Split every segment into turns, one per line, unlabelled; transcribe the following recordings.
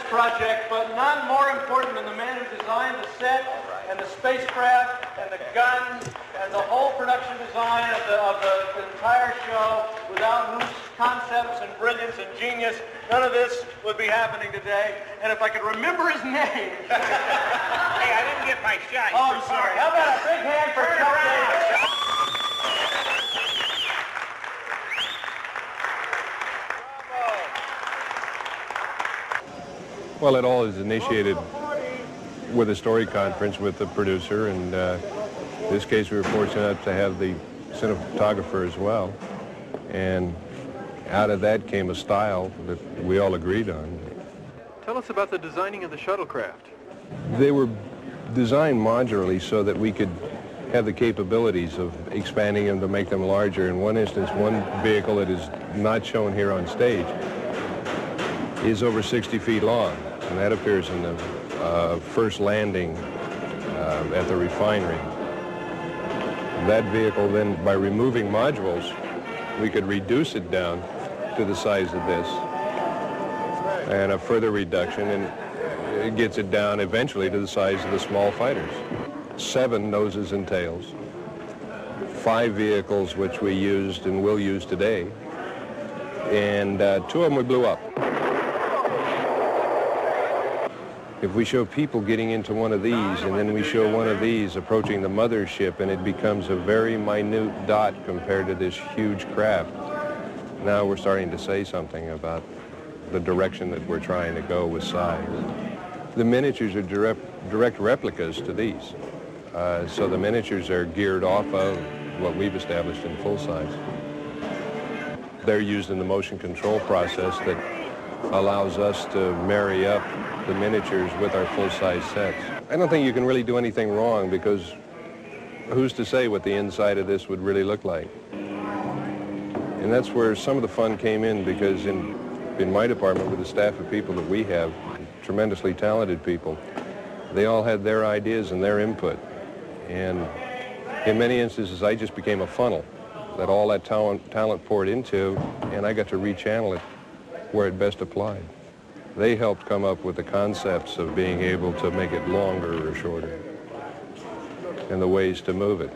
Project, but none more important than the man who designed the set and the spacecraft and the guns and the whole production design of the entire show, without whose concepts and brilliance and genius none of this would be happening today. And if I could remember his name.
Hey, I didn't get my shot.
Oh, I'm sorry. How about a big hand for Chuck Davis?
Well, it all is initiated with a story conference with the producer, and in this case we were fortunate enough to have the cinematographer as well. And out of that came a style that we all agreed on.
Tell us about the designing of the shuttlecraft.
They were designed modularly so that we could have the capabilities of expanding them to make them larger. In one instance, one vehicle that is not shown here on stage is over 60 feet long, and that appears in the first landing at the refinery. That vehicle then, by removing modules, we could reduce it down to the size of this, and a further reduction, and it gets it down eventually to the size of the small fighters. 7 noses and tails, 5 vehicles which we used and will use today, and 2 of them we blew up. If we show people getting into one of these, and then we show one of these approaching the mothership, and it becomes a very minute dot compared to this huge craft, now we're starting to say something about the direction that we're trying to go with size. The miniatures are direct replicas to these. So the miniatures are geared off of what we've established in full size. They're used in the motion control process that allows us to marry up the miniatures with our full-size sets. I don't think you can really do anything wrong, because who's to say what the inside of this would really look like? And that's where some of the fun came in, because in my department, with the staff of people that we have, tremendously talented people, they all had their ideas and their input. And in many instances, I just became a funnel that all that talent poured into, and I got to rechannel it where it best applied. They helped come up with the concepts of being able to make it longer or shorter, and the ways to move it.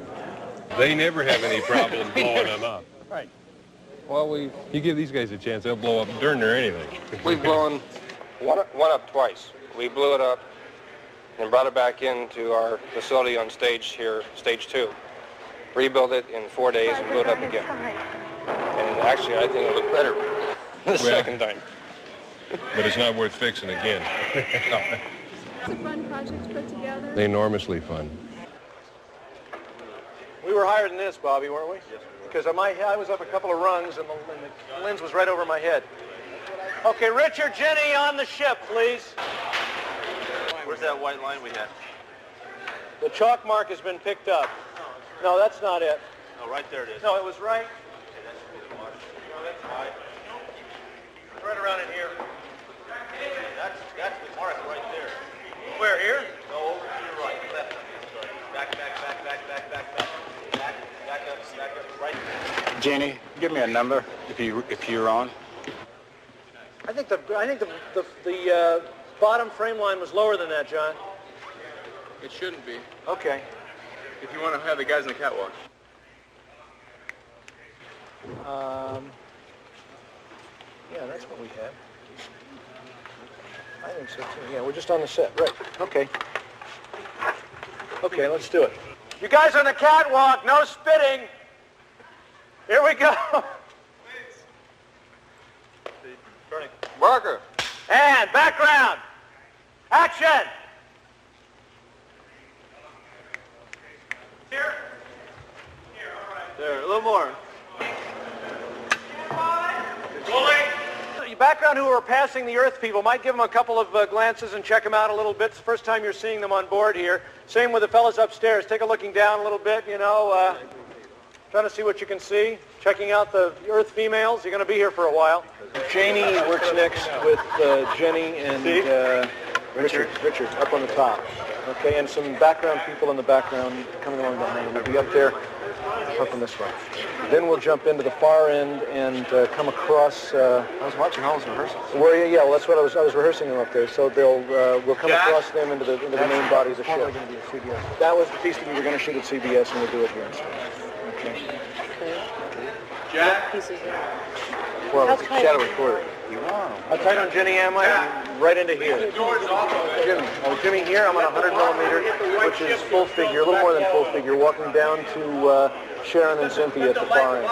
They never have any problem blowing them up.
Right. Well,
you give these guys a chance, they'll blow up during or anything.
we've blown one up twice. We blew it up and brought it back into our facility on stage here, stage 2. Rebuilt it in 4 days and blew it up again. And actually, I think it looked better the second time.
But it's not worth fixing again.
No.
It's a fun project to put together.
Enormously fun.
We were higher than this, Bobby, weren't we? Yes. Because I was up a couple of rungs, and the lens was right over my head. Okay, Richard, Jenny, on the ship, please.
Where's that white line we had?
The chalk mark has been picked up. No, that's not it.
Oh, right there it is.
No, it was right.
Okay, that should be the mark.
No, that's right. Right around in here.
That's the mark right there.
Where, here?
No, over to your right, left. Sorry. Back up, right there.
Jeannie, give me a number if you're on.
I think the bottom frame line was lower than that, John.
It shouldn't be,
Okay.
if you want to have the guys in the catwalk.
Yeah, that's what we have. I think so, too. Yeah, we're just on the set. Right. Okay. Okay, let's do it. You guys on the catwalk, no spitting. Here we go.
Barker.
And background. Action! Here? Here, all right.
There, a little more.
Your background who are passing the Earth people might give them a couple of glances and check them out a little bit. It's the first time you're seeing them on board here. Same with the fellas upstairs. Take a looking down a little bit, you know, trying to see what you can see. Checking out the Earth females. You're going to be here for a while.
Janie works next with Jenny and Richard up on the top.
Okay, and some background people in the background coming along behind. We'll be up there, up on this way. Then we'll jump into the far end and come across.
I was watching all those rehearsals.
Where you? Yeah, well, that's what I was rehearsing them up there. So we'll come across them into the main body of the show. That was the piece that we were going to shoot at CBS, and we'll do it here instead. Okay.
Jack?
Well, it's a shadow recorder. How tight on Jenny am I? Right into here. Jimmy here, I'm on 100 millimeter, which is full figure, a little more than full figure, walking down to Sharon and Cynthia at the far end.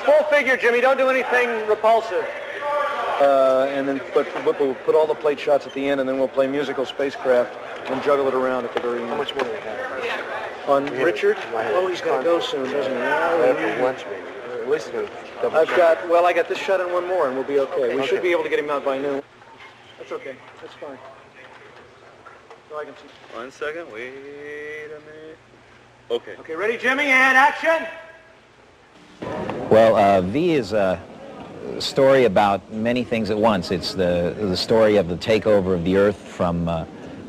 Full figure, Jimmy, don't do anything repulsive. And then we'll put all the plate shots at the end, and then we'll play musical spacecraft and juggle it around at the very end. How much more do we have? On Richard? Oh, he's got to go soon, doesn't he?
At least
I got this shot and one more, and we'll be okay. We should be able to get him out by noon. That's okay. That's fine. So I can see.
1 second. Wait a minute. Okay.
Okay, ready, Jimmy, and action!
Well, V is a story about many things at once. It's the story of the takeover of the Earth from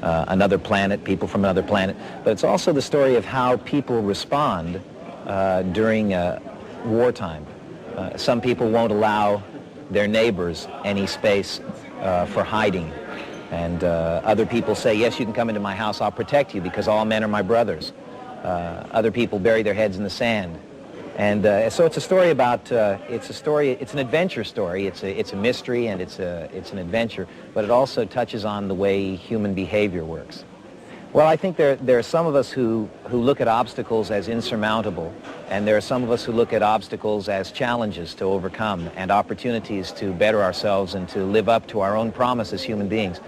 another planet, people from another planet. But it's also the story of how people respond during wartime. Some people won't allow their neighbors any space for hiding. And other people say, yes, you can come into my house, I'll protect you because all men are my brothers. Other people bury their heads in the sand. And so it's a story about, it's an adventure story. It's a mystery and it's an adventure, but it also touches on the way human behavior works. Well, I think there are some of us who look at obstacles as insurmountable, and there are some of us who look at obstacles as challenges to overcome and opportunities to better ourselves and to live up to our own promise as human beings.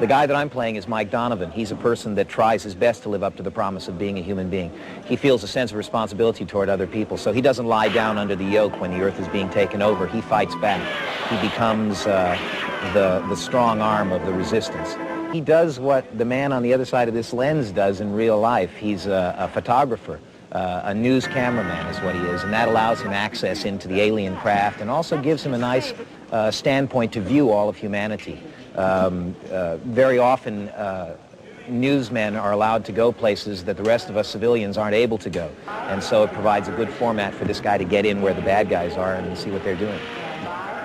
The guy that I'm playing is Mike Donovan. He's a person that tries his best to live up to the promise of being a human being. He feels a sense of responsibility toward other people, so he doesn't lie down under the yoke when the Earth is being taken over. He fights back. He becomes the strong arm of the resistance. He does what the man on the other side of this lens does in real life. He's a photographer. A news cameraman is what he is, and that allows him access into the alien craft and also gives him a nice standpoint to view all of humanity. Very often, newsmen are allowed to go places that the rest of us civilians aren't able to go, and so it provides a good format for this guy to get in where the bad guys are and see what they're doing.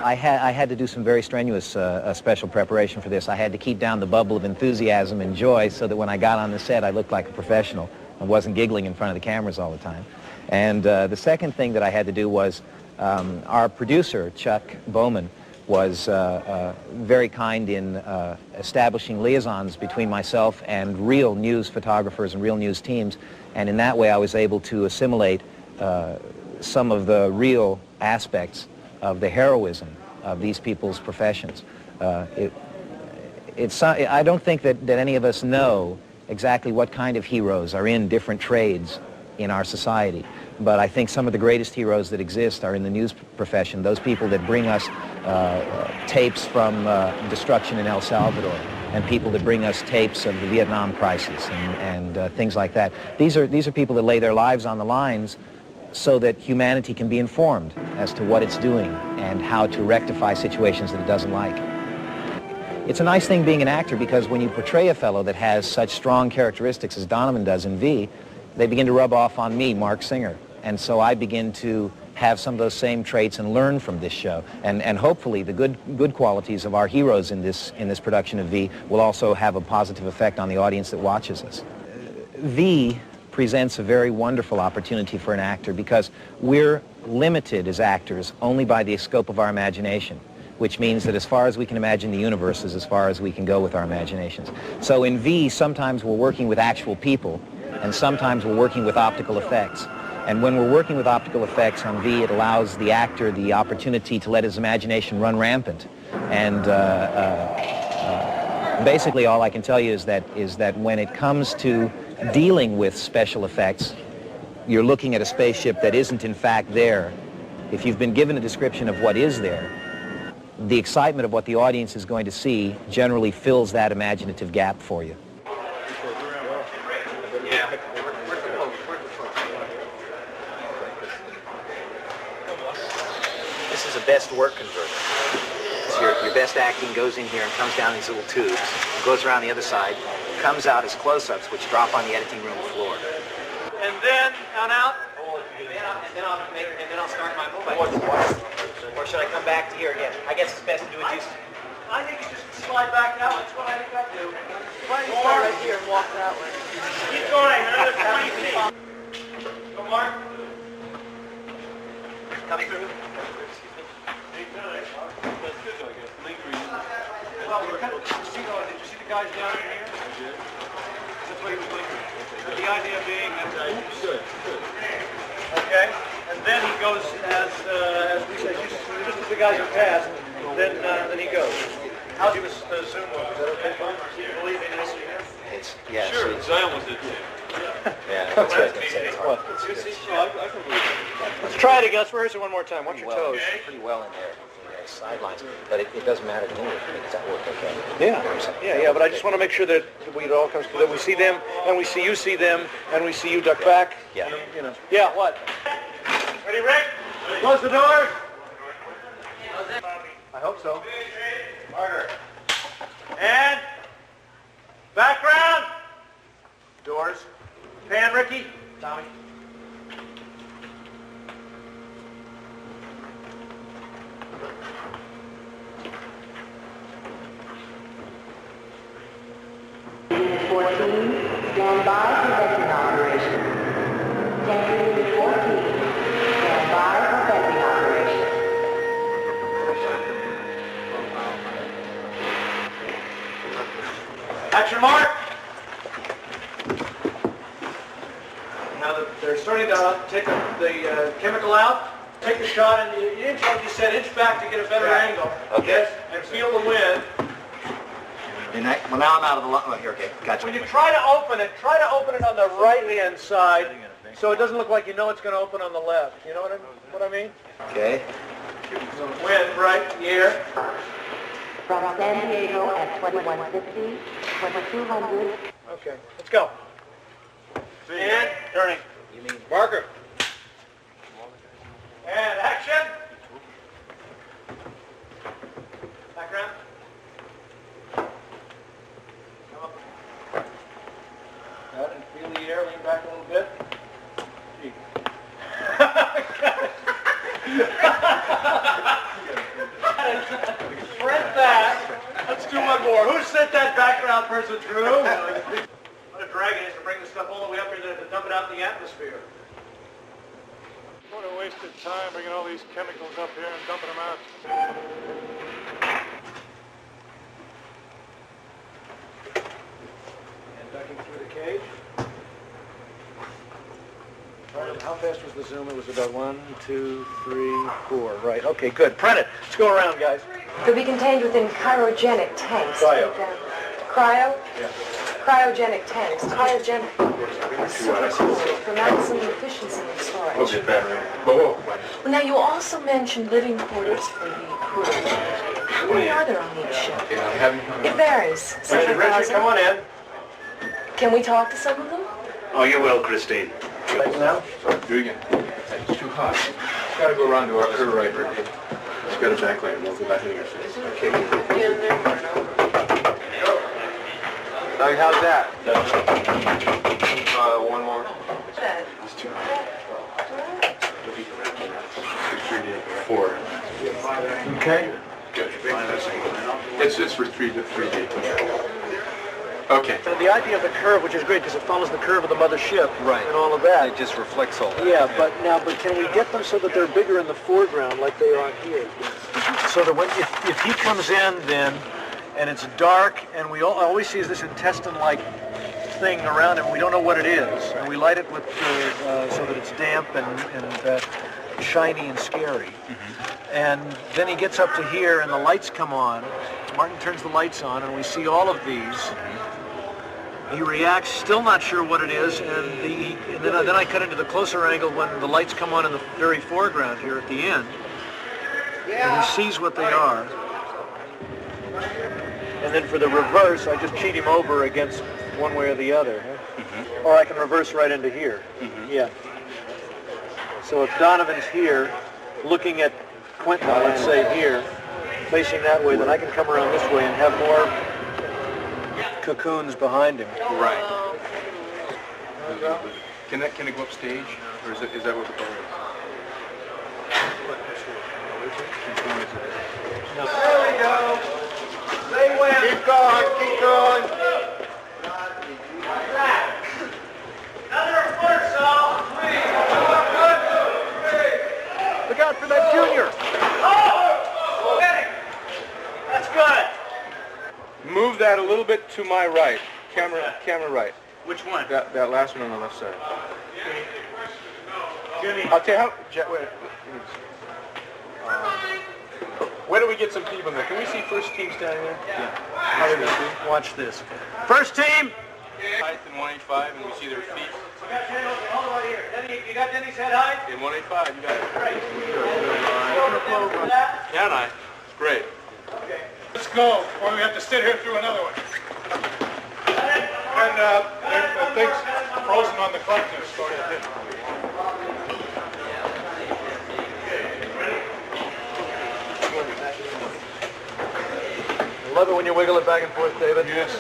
I had to do some very strenuous special preparation for this. I had to keep down the bubble of enthusiasm and joy so that when I got on the set, I looked like a professional and wasn't giggling in front of the cameras all the time. And the second thing that I had to do was our producer, Chuck Bowman, was very kind in establishing liaisons between myself and real news photographers and real news teams. And in that way, I was able to assimilate some of the real aspects of the heroism of these people's professions. I don't think that any of us know exactly what kind of heroes are in different trades in our society, but I think some of the greatest heroes that exist are in the news profession, those people that bring us tapes from destruction in El Salvador and people that bring us tapes of the Vietnam crisis and things like that. These are people that lay their lives on the lines so that humanity can be informed as to what it's doing and how to rectify situations that it doesn't like. It's a nice thing being an actor because when you portray a fellow that has such strong characteristics as Donovan does in V, they begin to rub off on me, Mark Singer. And so I begin to have some of those same traits and learn from this show. And hopefully the good qualities of our heroes in this production of V will also have a positive effect on the audience that watches us. V presents a very wonderful opportunity for an actor because we're limited as actors only by the scope of our imagination, which means that as far as we can imagine the universe is as far as we can go with our imaginations. So in V, sometimes we're working with actual people, and sometimes we're working with optical effects. And when we're working with optical effects on V, it allows the actor the opportunity to let his imagination run rampant and Basically, all I can tell you is that when it comes to dealing with special effects, you're looking at a spaceship that isn't in fact there. If you've been given a description of what is there, the excitement of what the audience is going to see generally fills that imaginative gap for you. This is a best work converter. So your best acting goes in here and comes down these little tubes, goes around the other side, comes out as close-ups, which drop on the editing room floor.
And then on out.
And then I'll start my move. Or should I come back to here again? I guess it's best to do it just...
I think you just slide back out. That's what I think I'd do.
Why don't you start right here and walk that way?
Keep going. Another 20 feet. Go, Mark.
Coming through?
Well, we're kind of, did you see the guys down in here? I did. That's what he was blinking. The idea being that... Good. Okay, and then he goes as we said, just as the guys are passed, then he goes. How's the Zoom work? Is that okay, fine? Do you believe in this here?
It's, yeah.
Sure, Zion was it too.
Yeah, that's what I was going to say. It's hard.
I can believe it.
Let's try it again. Let's rehearse it one more time. Watch your toes.
Pretty well in there. Sidelines, but it doesn't matter to me. Does that work okay?
Yeah, but I just want to make sure that it all comes together. We see them, and we see you see them, and we see you duck back.
Yeah.
You know.
Yeah, what? Ready, Rick? Close the door. I hope so. Harder. And background. Doors. Pan, Ricky. Tommy.
Stand by for vecting operation. Unit 14, stand by for vecting operation.
Action, Mark. Now that they're starting to take the chemical out, take the shot and you inch, like you said, inch back to get a better angle.
Okay.
Yes, and feel the wind.
Well, now I'm out of the line. Oh, here, okay, gotcha.
When you try to open it on the right-hand side, so it doesn't look like you know it's going to open on the left. You know what I mean?
Okay.
Wind, right here.
From San Diego at 2150, 2200.
Okay, let's go. And turning.
You mean
Marker. And action. Background. Come up. Out and feel the air. Lean back a little bit. Gee. Print that. Let's do one more. Who sent that background person through? What a drag it is to bring this stuff all the way up here to dump it out in the atmosphere.
What a waste of time bringing all these chemicals up here and dumping them out.
And ducking through the cage. Right, how fast was the zoom? It was about 1, 2, 3, 4. Right. Okay, good. Print it. Let's go around, guys.
They'll be contained within cryogenic tanks.
Cryo.
Cryo?
Yeah.
Cryogenic tanks. Cryogenic. For maximum efficiency in storage. Well, now you also mentioned living quarters for the crew. How many are there on each ship? It varies.
Richard, come on in.
Can we talk to some of them?
Oh, you will, Christine.
Now?
Do again. It's too hot. It's got to go around to our her right, Ricky. It's got a backlight. We'll go back in here. Okay.
Doug, how's that? One more.
It's too hot. 4.
Okay.
Good. It's for 3D. Okay.
The idea of the curve, which is great because it follows the curve of the mother ship,
Right.
and all of that.
It just reflects all that.
Yeah, but can we get them so that they're bigger in the foreground like they are here? So that when, if he comes in then, and it's dark, and we always see this intestine-like thing around him, we don't know what it is, and we light it with so that it's damp, and shiny and scary. And then he gets up to here and the lights come on. Martin turns the lights on and we see all of these. He reacts, still not sure what it is, and then I cut into the closer angle when the lights come on in the very foreground here at the end. And he sees what they are. And then for the reverse, I just cheat him over against one way or the other. Or I can reverse right into here. Yeah. So if Donovan's here, looking at Quentin, let's say here, facing that way, then I can come around this way and have more cocoons behind him.
Right. Can it go up stage, or is that what the goal is?
There we go. They win. Keep going, keep going. Another foot, Sal. Please.
Look out for that junior.
Oh! That's good.
Move that a little bit to my right. Camera right.
Which one?
That last one on the left side.
Jimmy.
I'll tell you how. Wait. Where do we get some people there? Can we see first team standing there? Yeah.
How are they gonna do? Watch this. First team.
Height in 185, and we see their feet.
You got Jenny, hold on here. Denny, you got Denny's head height?
In 185, you got it.
Great.
Can I? Great.
Okay.
Let's go, or we have to sit here through another one. And the thing's frozen on the collector store.
I love it when you wiggle it back and forth, David.
Yes.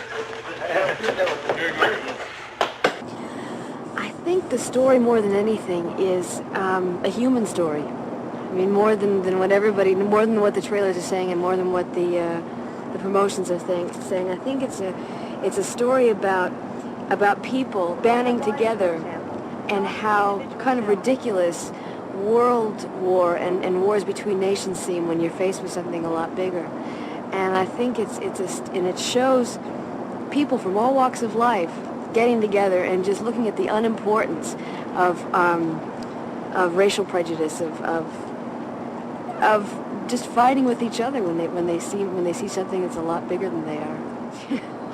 I think the story, more than anything, is a human story. I mean, more than what the trailers are saying, and more than what the promotions are saying. I think it's a story about people banding together, and how kind of ridiculous world war and wars between nations seem when you're faced with something a lot bigger. And I think it shows people from all walks of life getting together and just looking at the unimportance of racial prejudice, of just fighting with each other when they see something that's a lot bigger than they are.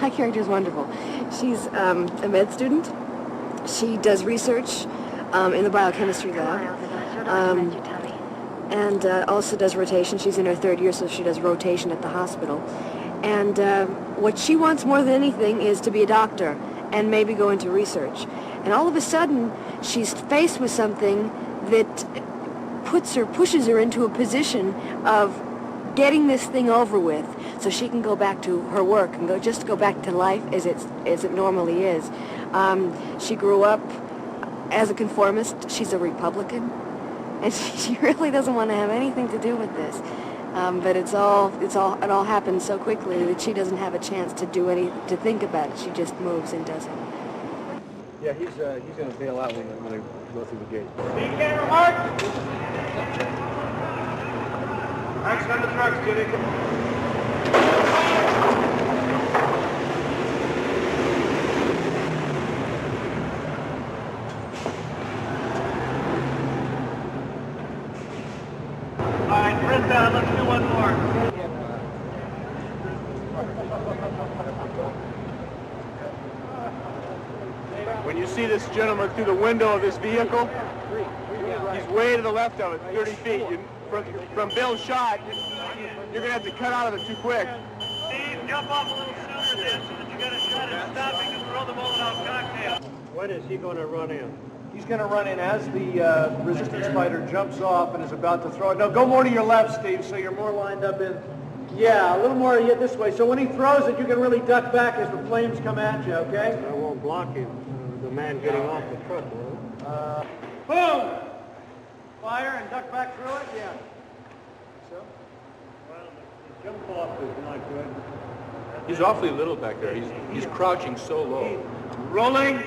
My character is wonderful. She's a med student. She does research in the biochemistry lab. And also does rotation. She's in her third year, so she does rotation at the hospital. And what she wants more than anything is to be a doctor and maybe go into research. And all of a sudden, she's faced with something that pushes her into a position of getting this thing over with, so she can go back to her work and go back to life as it normally is. She grew up as a conformist. She's a Republican. And she really doesn't want to have anything to do with this, but it all happens so quickly that she doesn't have a chance to think about it. She just moves and does it.
Yeah, he's going to bail out when they go through the gate.
Speed camera, Mark. Thanks on the trucks, Jimmy. Let's do one more.
When you see this gentleman through the window of this vehicle, he's way to the left of it, 30 feet. From Bill's shot, you're going to have to cut out of it too quick.
Steve, jump off a little sooner then so that you get a shot at stopping and throw the Molotov cocktail.
When is he going to run in?
He's going to run in as the resistance fighter jumps off and is about to throw it. No, go more to your left, Steve, so you're more lined up in. Yeah, a little more this way. So when he throws it, you can really duck back as the flames come at you, okay?
I won't block him, the man getting off the truck, will it?
Boom! Fire and duck back through it? Yeah.
Well, the jump off is not good.
He's awfully little back there. He's crouching so low.
Rolling.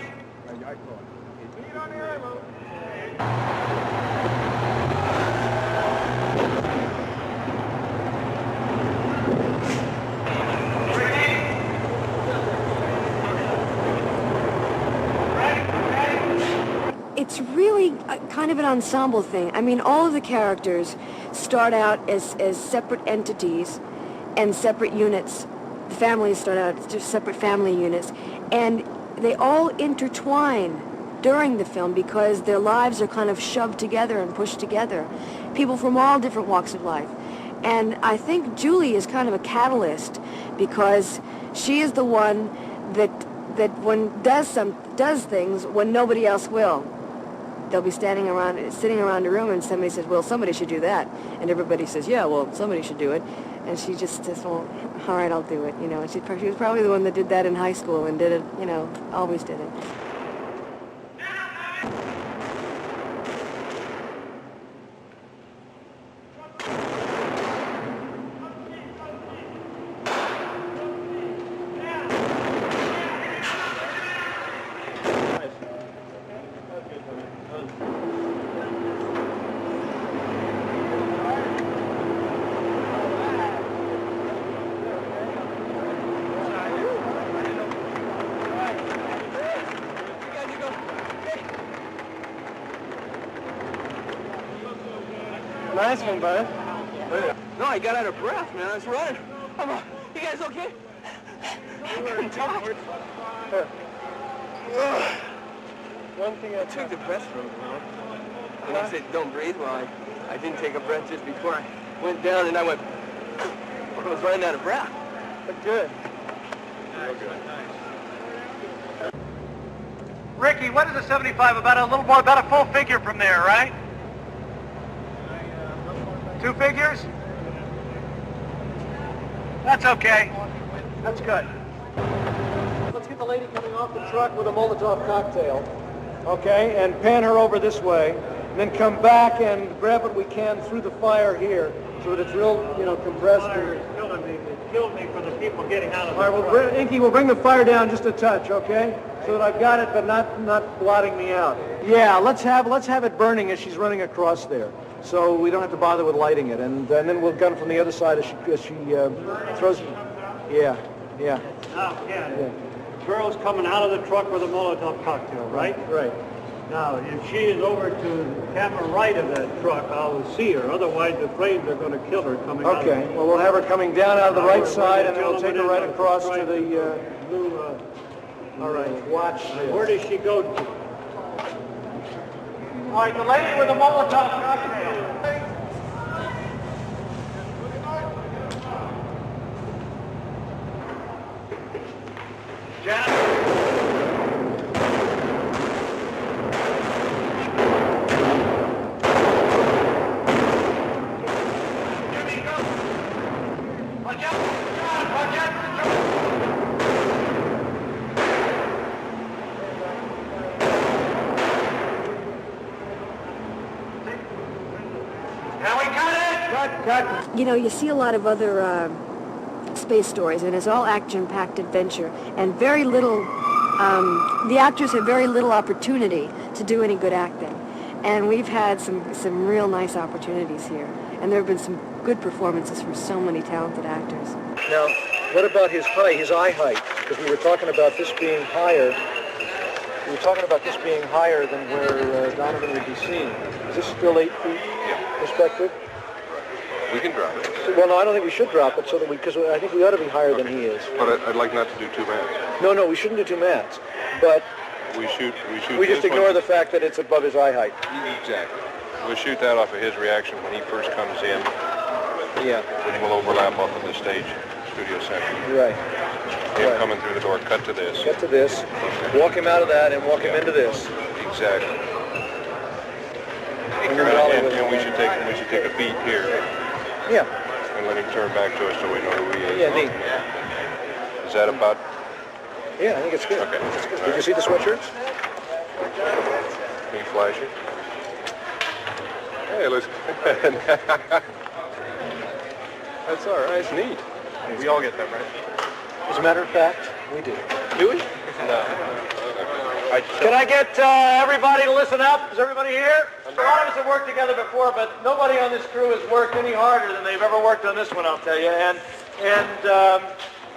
It's really
kind of an ensemble thing. I mean, all of the characters start out as separate entities and separate units. The families start out as just separate family units, and they all intertwine during the film because their lives are kind of shoved together and pushed together. People from all different walks of life. And I think Julie is kind of a catalyst because she is the one that does things when nobody else will. They'll be sitting around a room, and somebody says, well, somebody should do that. And everybody says, yeah, well, somebody should do it. And she just says, well, all right, I'll do it. You know, and she was probably the one that did that in high school and did it, you know, always did it.
Nice one, bud.
No, I got out of breath, man. I was running. You guys okay? I couldn't talk.
One thing I
took the breath from him, and he said, don't breathe. Well, I didn't take a breath just before I went down, and I was running out of breath.
But good.
Ricky, what is a 75? About a little more, about a full figure from there, right? 2 figures? That's okay. That's good.
Let's get the lady coming off the truck with a Molotov cocktail. Okay, and pan her over this way, and then come back and grab what we can through the fire here, so that it's real, you know, compressed.
Fire is killing me. It killed me for the people getting out of the
truck. All right, Inky, we'll bring the fire down just a touch, okay? So that I've got it, but not blotting me out. Yeah, let's have it burning as she's running across there, so we don't have to bother with lighting it, and then we'll gun from the other side as she throws. Yeah.
Now, yeah. Girl's coming out of the truck with a Molotov cocktail, right?
Right.
Now, if she is over to the camera right of that truck, I'll see her. Otherwise, the flames are going to kill her coming out.
Okay. Well, we'll have her coming down out of the right side, and then we'll take her right across to the
blue.
All right. Watch this.
Where does she go to? All right, the lady with the Molotov cocktail.
You know, you see a lot of other space stories, and it's all action-packed adventure, and very little, the actors have very little opportunity to do any good acting. And we've had some real nice opportunities here, and there have been some good performances from so many talented actors.
Now, what about his height, his eye height? Because we were talking about this being higher. We were talking about this being higher than where Donovan would be seen. Is this still 8 feet perspective?
We can drop it.
Well, no, I don't think we should drop it, so that because I think we ought to be higher than he is.
But I'd like not to do 2 mats.
No, we shouldn't do 2 mats. But
we
just ignore the fact that it's above his eye height.
Exactly. We'll shoot that off of his reaction when he first comes in.
Yeah.
Which will overlap off of the stage studio center.
Right.
Him coming through the door, cut to this.
Cut to this. Walk him out of that and walk him into this.
Exactly. And we should take a beat here.
Yeah.
And let him turn back to us so we know who he is.
Yeah, neat.
Is that about?
Yeah, I think it's good.
Okay.
It's good. Did you see the sweatshirts?
Can you flash it? Hey, listen. That's all right. It's neat. We all get that, right?
As a matter of fact, we do.
Do we? No.
Can I get everybody to listen up? Is everybody here? A lot of us have worked together before, but nobody on this crew has worked any harder than they've ever worked on this one, I'll tell you. And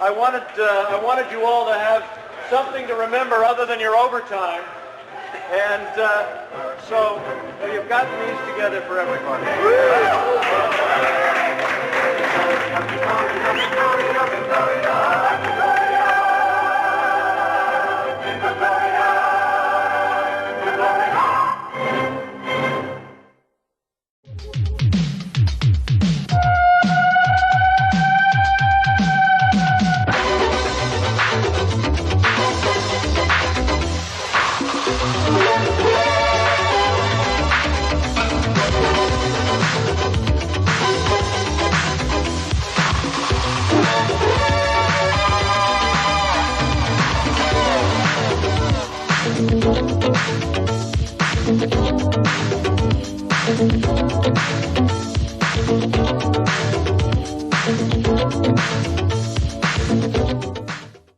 I wanted you all to have something to remember other than your overtime. And so you've gotten these together for everybody.
Thank you.